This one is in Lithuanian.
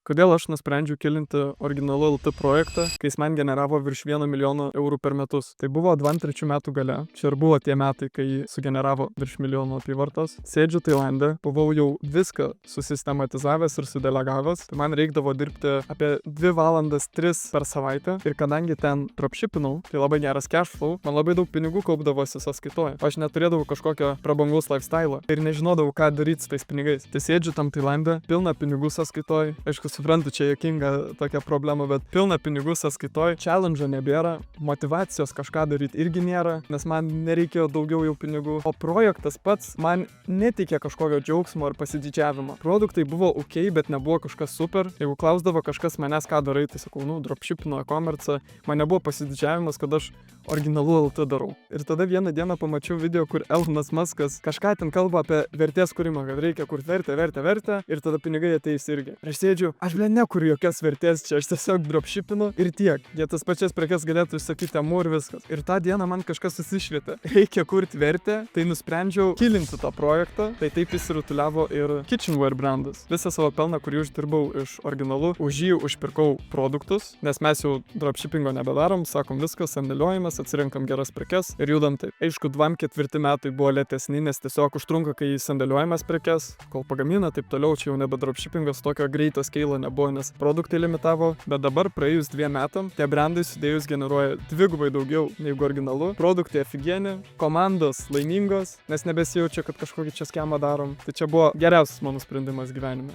Kodėl aš nusprendžiau kilinti Originalų LT projektą, kai jis man generavo virš 1 milijono eurų per metus? Tai buvo 23 metų gale. Čia ir buvo tie metai, kai sugeneravo virš milijono apyvartos. Sėdžiu Tailande, buvau jau viską susistematizavęs ir sudelegavęs. Tai man reikdavo dirbti apie 2 valandas 3 per savaitę. Ir kadangi ten dropshipinau, tai labai geras cash flow, man labai daug pinigų kaupdavosi sąskaitoje. Aš neturėdavau kažkokio prabangaus lifestyle ir nežinodavau, ką daryti su tais pinigais. Tai sėdžiu tam Tailande, pilna pinigų sąskaitoje. Aišku, suprantu, čia juokinga tokia problema, bet pilna pinigų sąskaitoje. Challenge'o nebėra, motivacijos kažką daryti irgi nėra, nes man nereikėjo daugiau jau pinigų. O projektas pats man neteikė kažkokio džiaugsmo ar pasididžiavimo. Produktai buvo ok, bet nebuvo kažkas super. Jeigu klausdavo kažkas manęs, ką darai, tai sakau, dropshipino e-commerce, man nebuvo pasididžiavimas, kad aš Originalų LT darau. Ir tada vieną dieną pamačiau video, kur Elonas Muskas kažką ten kalba apie vertės kūrimą, kad reikia kurti vertę ir tada pinigai ateis irgi. Ir aš sėdžiu, aš nekuriu jokios vertės čia, aš tiesiog dropshipinu ir tiek. Jie tas pačias prekes galėtų išsakyti amų ir viskas. Ir tą dieną man kažkas susišvietė. Reikia kurti vertę, tai nusprendžiau kilinti tą projektą, tai taip įsirutuliavo ir Kitchenware brandas. Visą savo pelną, kurį uždirbau iš Originalų, už jį užpirkau produktus, nes mes jau dropshippingo nebedarom, sakom viskas, sandėliojimas, atsirenkam geras prekes ir judam taip. Aišku, 2-4 metai buvo lėtesni, nes tiesiog užtrunka, kai sandėliojimas prekes, kol pagamina, taip toliau, čia jau nebe dropshippingas, tokio greito skeilo nebuvo, nes produktai limitavo, bet dabar praėjus 2 metam, tie brandai sudėjus generuoja 2 daugiau negu Originalų, produktai ofigieni, komandos laimingos, nes nebesijaučia, kad kažkokį čia skemą darom. Tai čia buvo geriausias mano sprendimas gyvenime.